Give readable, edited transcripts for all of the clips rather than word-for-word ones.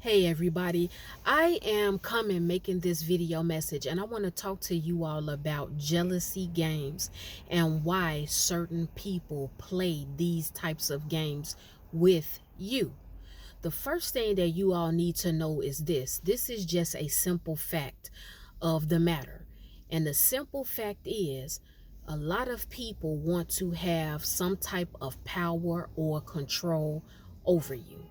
Hey everybody, I am coming making this video message and I want to talk to you all about jealousy games and why certain people play these types of games with you. The first thing that you all need to know is this is just a simple fact of the matter. And the simple fact is a lot of people want to have some type of power or control over you.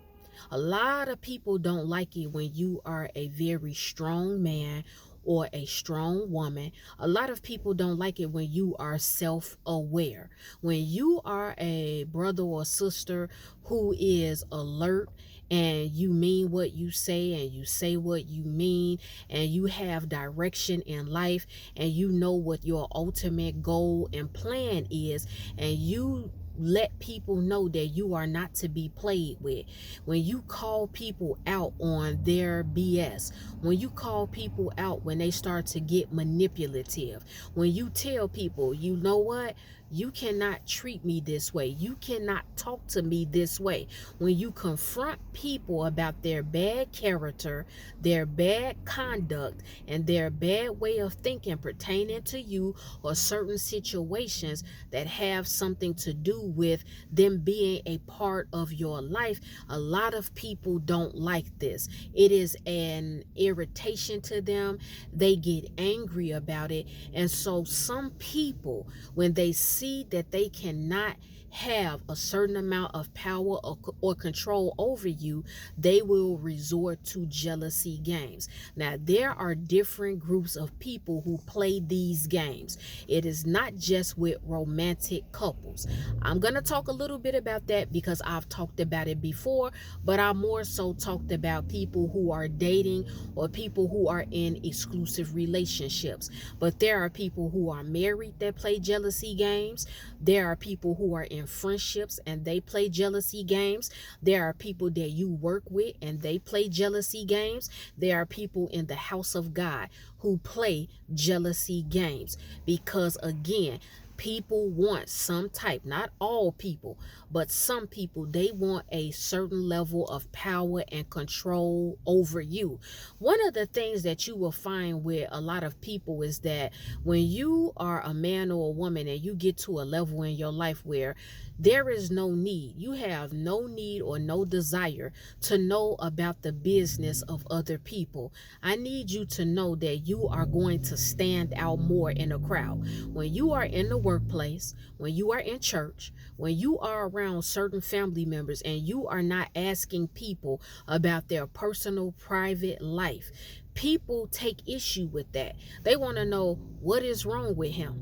A lot of people don't like it when you are a very strong man or a strong woman. A lot of people don't like it when you are self-aware. When you are a brother or sister who is alert and you mean what you say and you say what you mean and you have direction in life and you know what your ultimate goal and plan is, and you let people know that you are not to be played with. When you call people out on their BS, when you call people out when they start to get manipulative, when you tell people, you know what, you cannot treat me this way, you cannot talk to me this way, when you confront people about their bad character, their bad conduct, and their bad way of thinking pertaining to you or certain situations that have something to do with them being a part of your life, a lot of people don't like this. It is an irritation to them. They get angry about it. And so some people, when they see that they cannot have a certain amount of power or control over you, they will resort to jealousy games. Now, there are different groups of people who play these games. It is not just with romantic couples. I'm going to talk a little bit about that because I've talked about it before, but I more so talked about people who are dating or people who are in exclusive relationships. But there are people who are married that play jealousy games. There are people who are in friendships and they play jealousy games. There are people that you work with and they play jealousy games. There are people in the house of God who play jealousy games because, again, people want some type, not all people, but some people, they want a certain level of power and control over you. One of the things that you will find with a lot of people is that when you are a man or a woman and you get to a level in your life where there is no need, you have no need or no desire to know about the business of other people. I need you to know that you are going to stand out more in a crowd. When you are in the workplace, when you are in church, when you are around certain family members and you are not asking people about their personal private life, people take issue with that. They want to know what is wrong with him.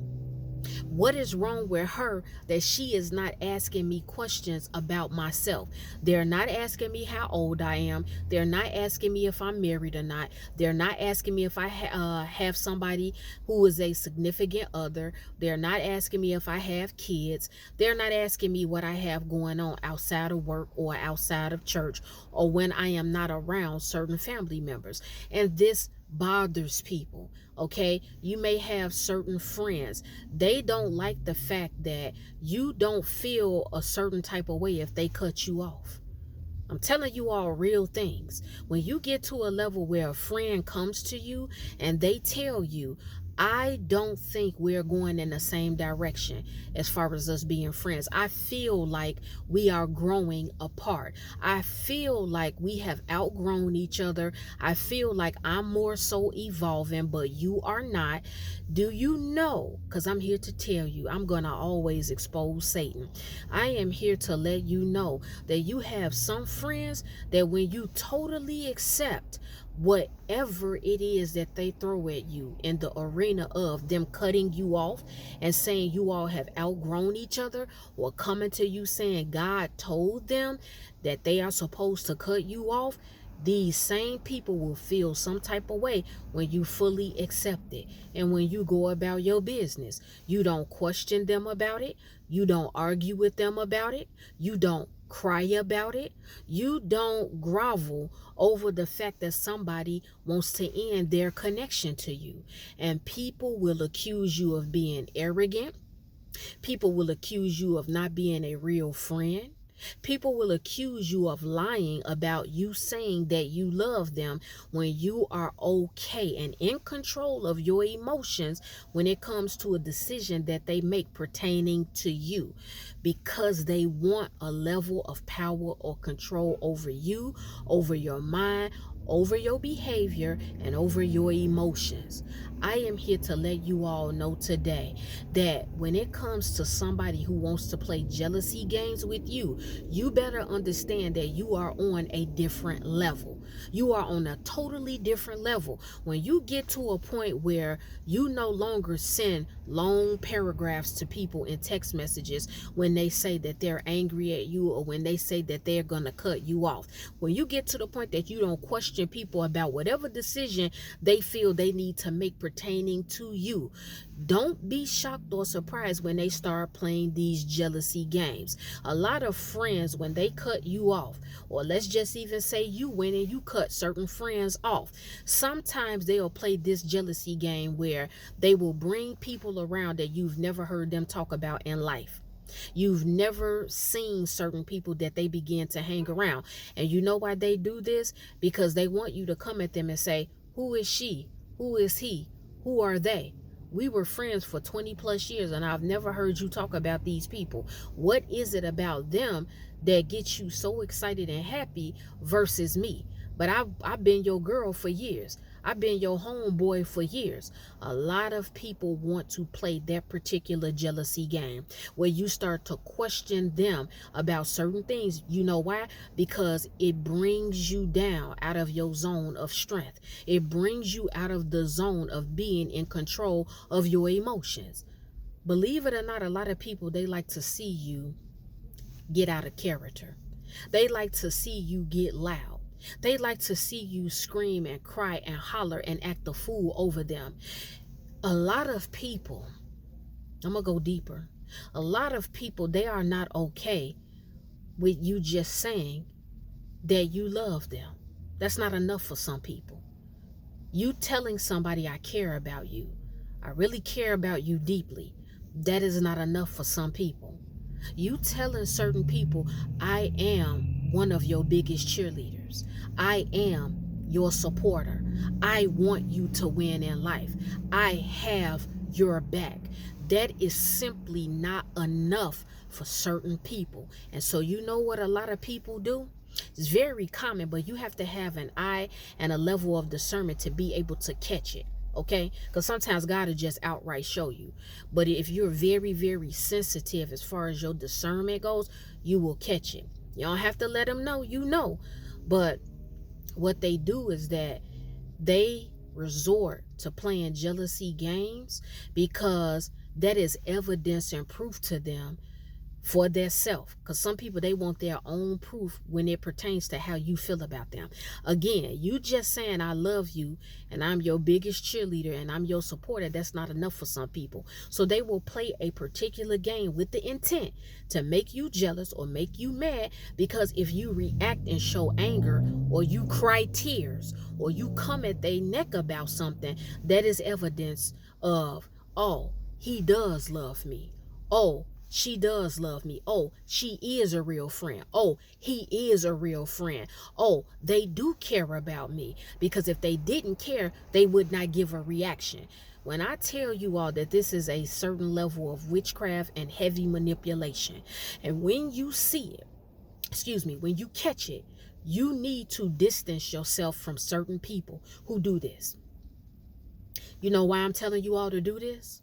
What is wrong with her that she is not asking me questions about myself? They're not asking me how old I am. They're not asking me if I'm married or not. They're not asking me if I have somebody who is a significant other. They're not asking me if I have kids. They're not asking me what I have going on outside of work or outside of church or when I am not around certain family members. And this bothers people. Okay, you may have certain friends, they don't like the fact that you don't feel a certain type of way if they cut you off. I'm telling you all real things. When you get to a level where a friend comes to you and they tell you, I don't think we're going in the same direction as far as us being friends. I feel like we are growing apart. I feel like we have outgrown each other. I feel like I'm more so evolving, but you are not. Do you know? Because I'm here to tell you, I'm going to always expose Satan. I am here to let you know that you have some friends that when you totally accept whatever it is that they throw at you in the arena of them cutting you off and saying you all have outgrown each other, or coming to you saying God told them that they are supposed to cut you off, these same people will feel some type of way when you fully accept it. And when you go about your business, you don't question them about it. You don't argue with them about it. You don't cry about it. You don't grovel over the fact that somebody wants to end their connection to you. And people will accuse you of being arrogant. People will accuse you of not being a real friend. People will accuse you of lying about you saying that you love them when you are okay and in control of your emotions when it comes to a decision that they make pertaining to you, because they want a level of power or control over you, over your mind, over your behavior, and over your emotions. I am here to let you all know today that when it comes to somebody who wants to play jealousy games with you, you better understand that you are on a different level. You are on a totally different level. When you get to a point where you no longer send long paragraphs to people in text messages when they say that they're angry at you or when they say that they're going to cut you off. When you get to the point that you don't question people about whatever decision they feel they need to make pertaining to you, don't be shocked or surprised when they start playing these jealousy games. A lot of friends, when they cut you off, or let's just even say you went and you cut certain friends off, sometimes they'll play this jealousy game where they will bring people around that you've never heard them talk about in life. You've never seen certain people that they begin to hang around. And you know why they do this? Because they want you to come at them and say, who is she? Who is he? Who are they? We were friends for 20 plus years and I've never heard you talk about these people. What is it about them that gets you so excited and happy versus me? But I've been your girl for years. I've been your homeboy for years. A lot of people want to play that particular jealousy game where you start to question them about certain things. You know why? Because it brings you down out of your zone of strength. It brings you out of the zone of being in control of your emotions. Believe it or not, a lot of people, they like to see you get out of character. They like to see you get loud. They like to see you scream and cry and holler and act a fool over them. A lot of people, I'm going to go deeper. A lot of people, they are not okay with you just saying that you love them. That's not enough for some people. You telling somebody I care about you, I really care about you deeply, that is not enough for some people. You telling certain people, I am one of your biggest cheerleaders. I am your supporter. I want you to win in life. I have your back. That is simply not enough for certain people. And so you know what a lot of people do? It's very common, but you have to have an eye and a level of discernment to be able to catch it. Okay, because sometimes God will just outright show you. But if you're very, very sensitive as far as your discernment goes, you will catch it. You don't have to let them know, you know. But what they do is that they resort to playing jealousy games because that is evidence and proof to them for their self. Because some people, they want their own proof when it pertains to how you feel about them. Again, you just saying I love you and I'm your biggest cheerleader and I'm your supporter, that's not enough for some people. So they will play a particular game with the intent to make you jealous or make you mad, because if you react and show anger, or you cry tears, or you come at their neck about something, that is evidence of, oh, he does love me. Oh, she does love me. Oh, she is a real friend. Oh, he is a real friend. Oh, they do care about me. Because if they didn't care, they would not give a reaction. When I tell you all that this is a certain level of witchcraft and heavy manipulation, and when you see it, when you catch it, you need to distance yourself from certain people who do this. You know why I'm telling you all to do this?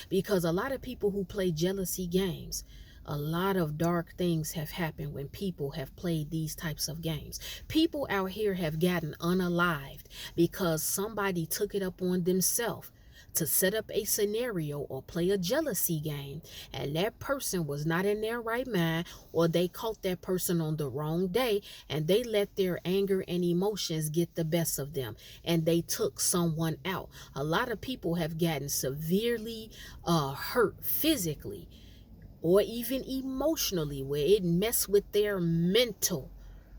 Because a lot of people who play jealousy games, a lot of dark things have happened when people have played these types of games. People out here have gotten unalived because somebody took it up on themselves to set up a scenario or play a jealousy game, and that person was not in their right mind, or they caught that person on the wrong day and they let their anger and emotions get the best of them and they took someone out. A lot of people have gotten severely hurt physically or even emotionally, where it messed with their mental,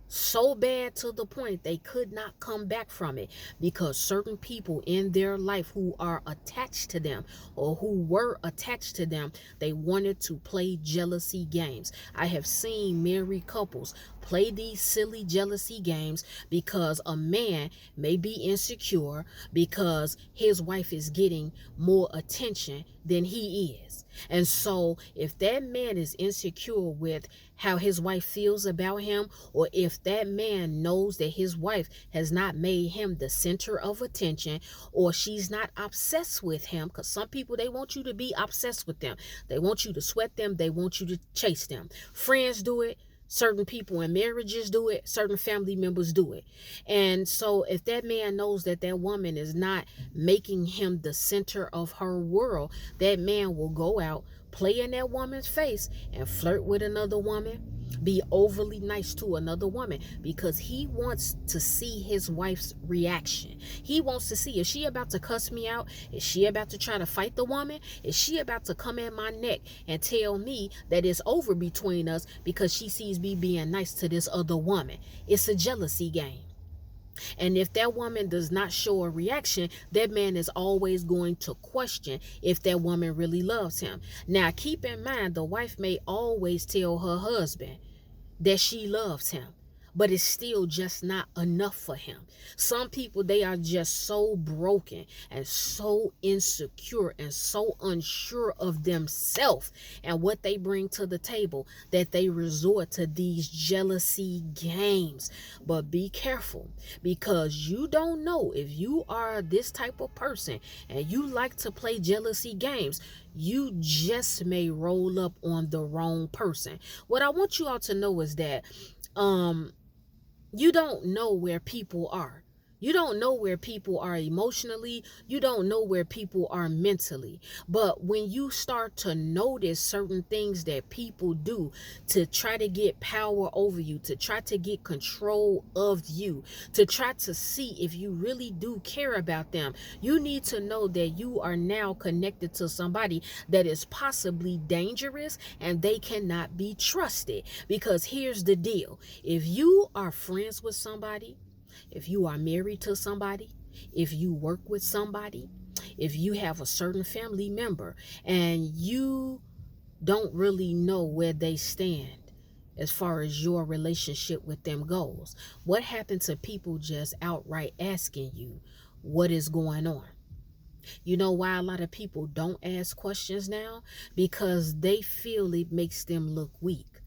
so bad to the point they could not come back from it, because certain people in their life who are attached to them, or who were attached to them, they wanted to play jealousy games. I have seen married couples play these silly jealousy games because a man may be insecure because his wife is getting more attention than he is. And so if that man is insecure with how his wife feels about him, or if that man knows that his wife has not made him the center of attention, or she's not obsessed with him, because some people, they want you to be obsessed with them. They want you to sweat them. They want you to chase them. Friends do it. Certain people in marriages do it. Certain family members do it. And so if that man knows that that woman is not making him the center of her world, that man will go out, play in that woman's face, and flirt with another woman, be overly nice to another woman, because he wants to see his wife's reaction. He wants to see, is she about to cuss me out? Is she about to try to fight the woman? Is she about to come at my neck and tell me that it's over between us because she sees me being nice to this other woman? It's a jealousy game. And if that woman does not show a reaction, that man is always going to question if that woman really loves him. Now, keep in mind, the wife may always tell her husband that she loves him, but it's still just not enough for him. Some people, they are just so broken and so insecure and so unsure of themselves and what they bring to the table that they resort to these jealousy games. But be careful, because you don't know, if you are this type of person and you like to play jealousy games, you just may roll up on the wrong person. What I want you all to know is that you don't know where people are. You don't know where people are emotionally. You don't know where people are mentally. But when you start to notice certain things that people do to try to get power over you, to try to get control of you, to try to see if you really do care about them, you need to know that you are now connected to somebody that is possibly dangerous and they cannot be trusted. Because here's the deal. If you are friends with somebody, if you are married to somebody, if you work with somebody, if you have a certain family member and you don't really know where they stand as far as your relationship with them goes, what happened to people just outright asking you what is going on? You know why a lot of people don't ask questions now? Because they feel it makes them look weak.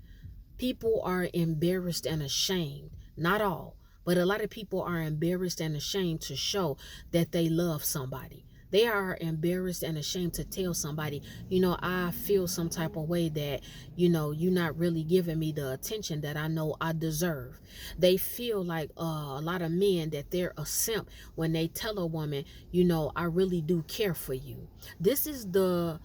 People are embarrassed and ashamed. Not all, but a lot of people are embarrassed and ashamed to show that they love somebody. They are embarrassed and ashamed to tell somebody, I feel some type of way that, you're not really giving me the attention that I know I deserve. They feel like a lot of men that they're a simp when they tell a woman, I really do care for you. This is the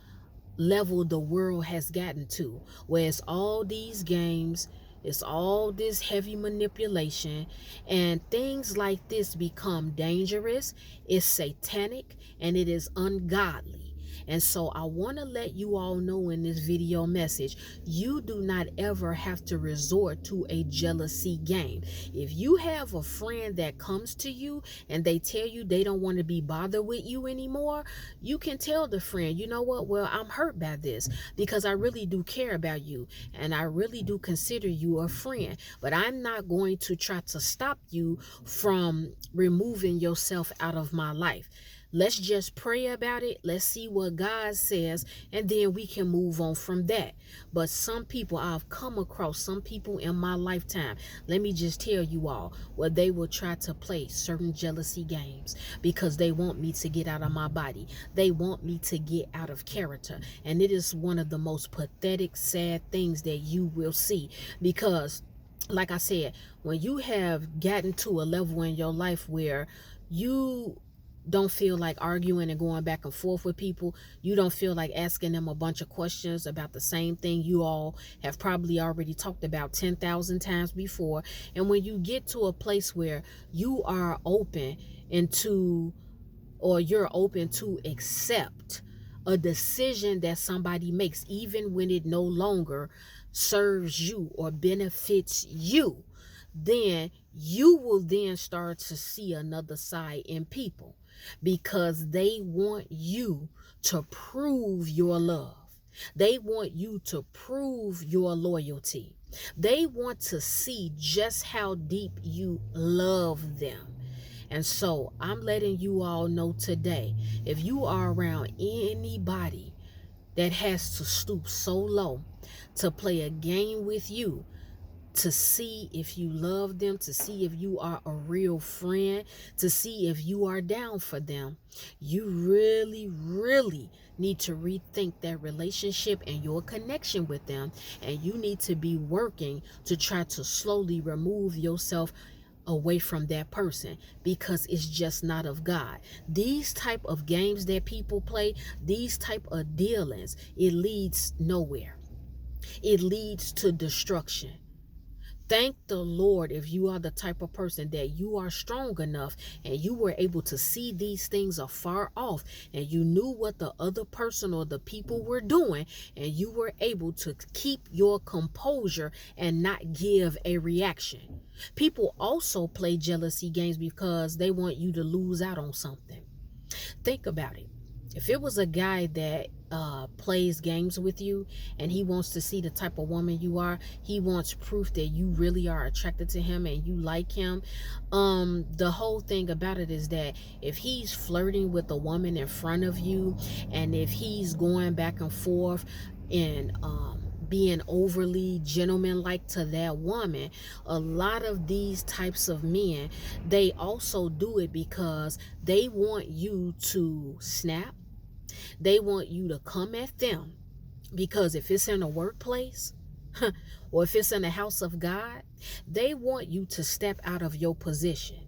level the world has gotten to, where it's all these games, it's all this heavy manipulation, and things like this become dangerous, it's satanic, and it is ungodly. And so I want to let you all know in this video message, you do not ever have to resort to a jealousy game. If you have a friend that comes to you and they tell you they don't want to be bothered with you anymore, you can tell the friend, you know what, well, I'm hurt by this because I really do care about you and I really do consider you a friend, but I'm not going to try to stop you from removing yourself out of my life. Let's just pray about it. Let's see what God says, and then we can move on from that. But some people, I've come across some people in my lifetime, let me just tell you all, where they will try to play certain jealousy games because they want me to get out of my body. They want me to get out of character. And it is one of the most pathetic, sad things that you will see, because like I said, when you have gotten to a level in your life where you don't feel like arguing and going back and forth with people, you don't feel like asking them a bunch of questions about the same thing you all have probably already talked about 10,000 times before, and when you get to a place where you are open you're open to accept a decision that somebody makes, even when it no longer serves you or benefits you, then you will then start to see another side in people, because they want you to prove your love. They want you to prove your loyalty. They want to see just how deep you love them. And so I'm letting you all know today, if you are around anybody that has to stoop so low to play a game with you, to see if you love them, to see if you are a real friend, to see if you are down for them, you really, really need to rethink that relationship and your connection with them. And you need to be working to try to slowly remove yourself away from that person, because it's just not of God. These type of games that people play, these type of dealings, it leads nowhere. It leads to destruction. Thank the Lord if you are the type of person that you are strong enough and you were able to see these things afar off, and you knew what the other person or the people were doing, and you were able to keep your composure and not give a reaction. People also play jealousy games because they want you to lose out on something. Think about it. If it was a guy that plays games with you and he wants to see the type of woman you are, he wants proof that you really are attracted to him and you like him. The whole thing about it is that if he's flirting with a woman in front of you, and if he's going back and forth and being overly gentleman-like to that woman, a lot of these types of men, they also do it because they want you to snap. They want you to come at them, because if it's in a workplace or if it's in the house of God, they want you to step out of your position.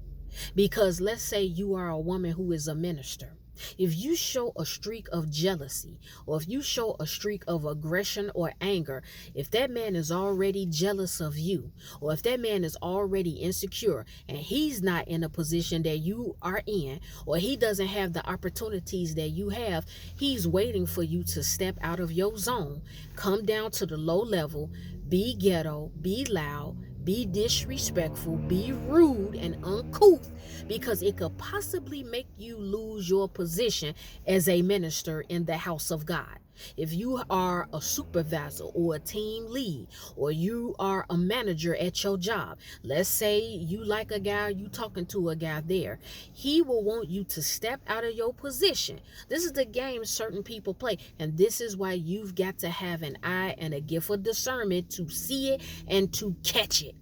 Because let's say you are a woman who is a minister. If you show a streak of jealousy, or if you show a streak of aggression or anger, if that man is already jealous of you, or if that man is already insecure and he's not in a position that you are in, or he doesn't have the opportunities that you have, he's waiting for you to step out of your zone, come down to the low level, be ghetto, be loud, be disrespectful, be rude and uncouth, because it could possibly make you lose your position as a minister in the house of God. If you are a supervisor or a team lead, or you are a manager at your job, let's say you like a guy, you talking to a guy there, he will want you to step out of your position. This is the game certain people play, and this is why you've got to have an eye and a gift of discernment to see it and to catch it.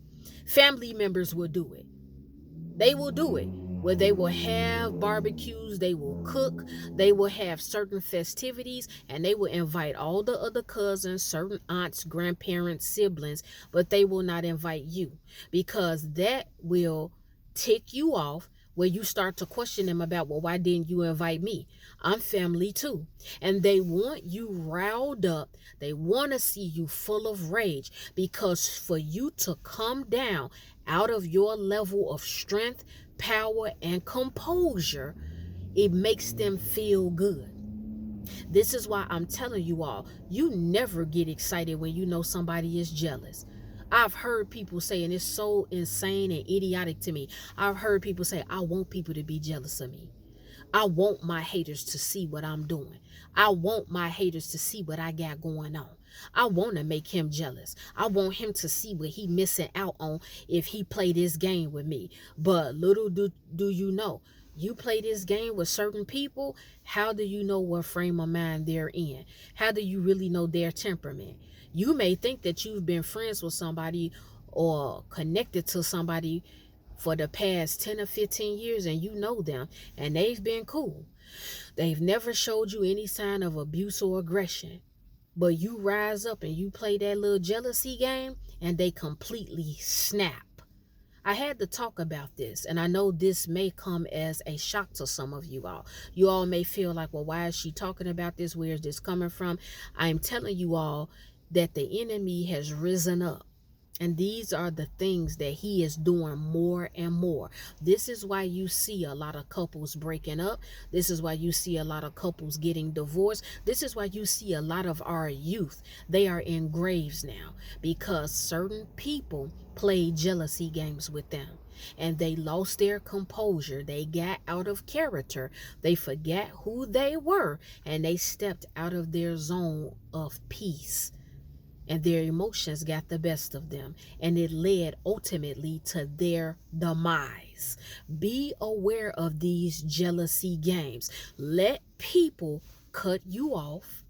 Family members will do it. They will do it, where they will have barbecues, they will cook, they will have certain festivities, and they will invite all the other cousins, certain aunts, grandparents, siblings, but they will not invite you, because that will tick you off, where you start to question them about, well, why didn't you invite me? I'm family too. And they want you riled up. They want to see you full of rage, because for you to come down out of your level of strength, power, and composure, it makes them feel good. This is why I'm telling you all, you never get excited when you know somebody is jealous. I've heard people say, and it's so insane and idiotic to me, I've heard people say, I want people to be jealous of me. I want my haters to see what I'm doing. I want my haters to see what I got going on. I want to make him jealous. I want him to see what he missing out on if he play this game with me. But little do you know, you play this game with certain people, how do you know what frame of mind they're in? How do you really know their temperament? You may think that you've been friends with somebody or connected to somebody for the past 10 or 15 years, and you know them, and they've been cool. They've never showed you any sign of abuse or aggression. But you rise up and you play that little jealousy game, and they completely snap. I had to talk about this, and I know this may come as a shock to some of you all. You all may feel like, well, why is she talking about this? Where is this coming from? I'm telling you all that the enemy has risen up. And these are the things that he is doing more and more. This is why you see a lot of couples breaking up. This is why you see a lot of couples getting divorced. This is why you see a lot of our youth. They are in graves now because certain people play jealousy games with them. And they lost their composure. They got out of character. They forgot who they were. And they stepped out of their zone of peace, and their emotions got the best of them, and it led ultimately to their demise. Be aware of these jealousy games. Let people cut you off.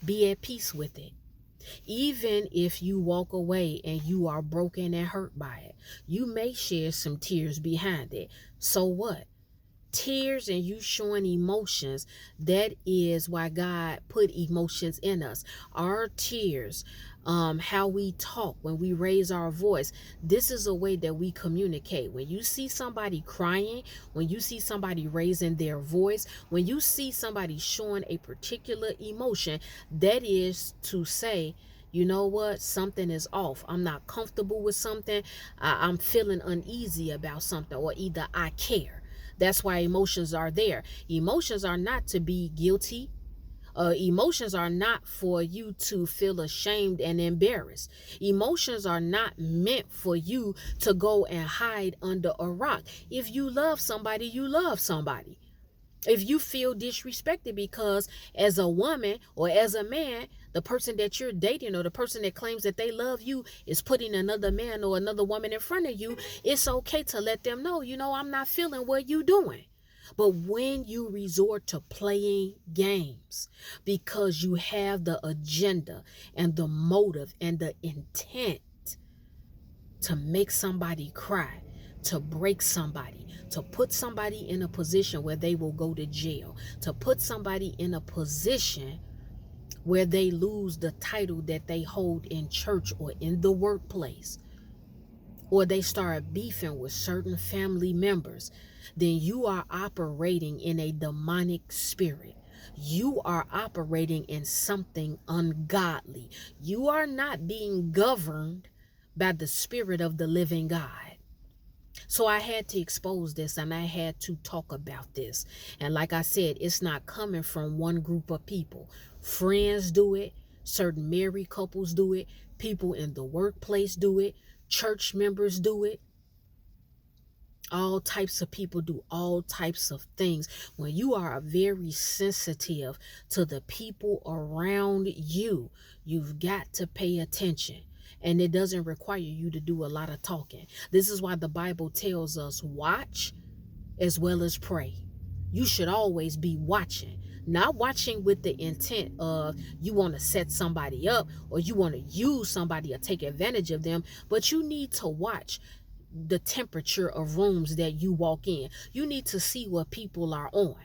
Be at peace with it. Even if you walk away and you are broken and hurt by it, you may shed some tears behind it. So what? Tears and you showing emotions, that is why God put emotions in us. Our tears, how we talk, when we raise our voice, this is a way that we communicate. When you see somebody crying, when you see somebody raising their voice, when you see somebody showing a particular emotion, that is to say, you know what, something is off. I'm not comfortable with something. I'm feeling uneasy about something, or either I care. That's why emotions are there. Emotions are not to be guilty. Emotions are not for you to feel ashamed and embarrassed. Emotions are not meant for you to go and hide under a rock. If you love somebody, you love somebody. If you feel disrespected because as a woman or as a man, the person that you're dating or the person that claims that they love you is putting another man or another woman in front of you, it's okay to let them know, I'm not feeling what you're doing. But when you resort to playing games because you have the agenda and the motive and the intent to make somebody cry, to break somebody, to put somebody in a position where they will go to jail, to put somebody in a position where they lose the title that they hold in church or in the workplace, or they start beefing with certain family members, then you are operating in a demonic spirit. You are operating in something ungodly. You are not being governed by the Spirit of the living God. So I had to expose this, and I had to talk about this. And like I said, it's not coming from one group of people. Friends do it. Certain married couples do it. People in the workplace do it. Church members do it. All types of people do all types of things. When you are very sensitive to the people around you, you've got to pay attention. And it doesn't require you to do a lot of talking. This is why the Bible tells us watch as well as pray. You should always be watching. Not watching with the intent of you want to set somebody up or you want to use somebody or take advantage of them, but you need to watch the temperature of rooms that you walk in. You need to see what people are on,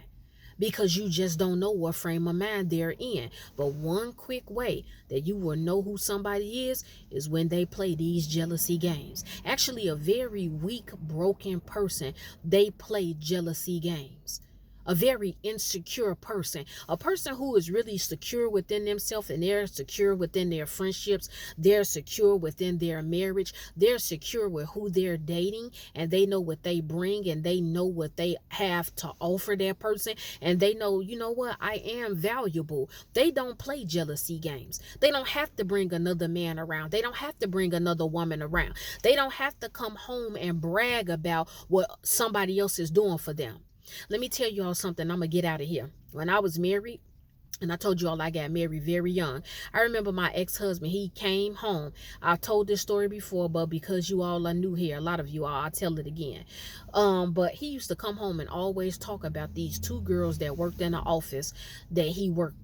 because you just don't know what frame of mind they're in. But one quick way that you will know who somebody is when they play these jealousy games. Actually, a very weak, broken person, they play jealousy games. A very insecure person, a person who is really secure within themselves, and they're secure within their friendships, they're secure within their marriage, they're secure with who they're dating, and they know what they bring, and they know what they have to offer that person, and they know, you know what, I am valuable. They don't play jealousy games. They don't have to bring another man around. They don't have to bring another woman around. They don't have to come home and brag about what somebody else is doing for them. Let me tell you all something. I'm going to get out of here. When I was married, and I told you all I got married very young, I remember my ex-husband, he came home. I've told this story before, but because you all are new here, a lot of you all, I'll tell it again. But he used to come home and always talk about these two girls that worked in the office that he worked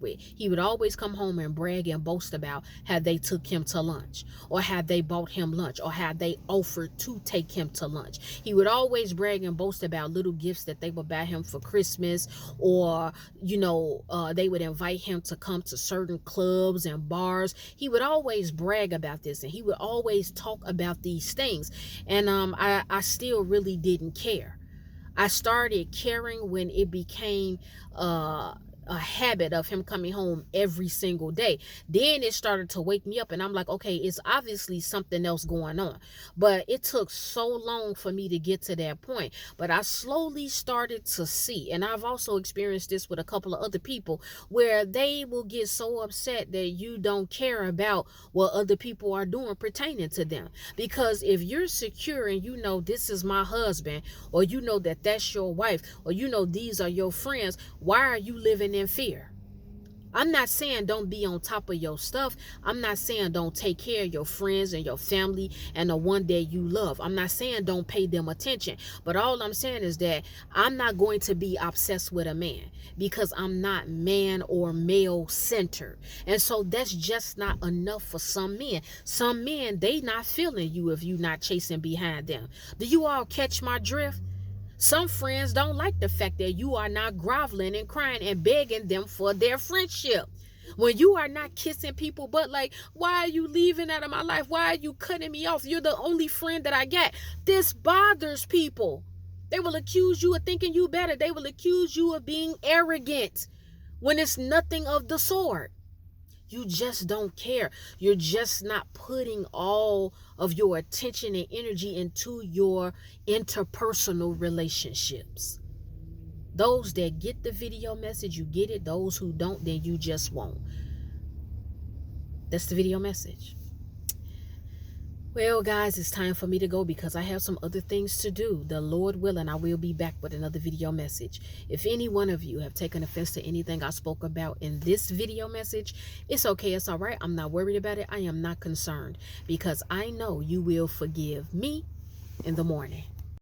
with. He would always come home and brag and boast about how they took him to lunch, or how they bought him lunch, or how they offered to take him to lunch. He would always brag and boast about little gifts that they would buy him for Christmas, or they would invite him to come to certain clubs and bars. He would always brag about this, and he would always talk about these things. And I still really didn't care. I started caring when it became a habit of him coming home every single day. Then it started to wake me up, and I'm like, okay, it's obviously something else going on. But it took so long for me to get to that point. But I slowly started to see, and I've also experienced this with a couple of other people, where they will get so upset that you don't care about what other people are doing pertaining to them. Because if you're secure and you know this is my husband, or you know that that's your wife, or you know these are your friends, why are you living in fear? I'm not saying don't be on top of your stuff. I'm not saying don't take care of your friends and your family and the one that you love. I'm not saying don't pay them attention. But all I'm saying is that I'm not going to be obsessed with a man, because I'm not man or male centered. And so that's just not enough for some men. Some men, they not feeling you if you not chasing behind them. Do you all catch my drift? Some friends don't like the fact that you are not groveling and crying and begging them for their friendship. When you are not kissing people, but like, why are you leaving out of my life? Why are you cutting me off? You're the only friend that I got. This bothers people. They will accuse you of thinking you better. They will accuse you of being arrogant when it's nothing of the sort. You just don't care. You're just not putting all of your attention and energy into your interpersonal relationships. Those that get the video message, you get it. Those who don't, then you just won't. That's the video message. Well, guys, it's time for me to go because I have some other things to do. The Lord willing, I will be back with another video message. If any one of you have taken offense to anything I spoke about in this video message, it's okay. It's all right. I'm not worried about it. I am not concerned, because I know you will forgive me in the morning.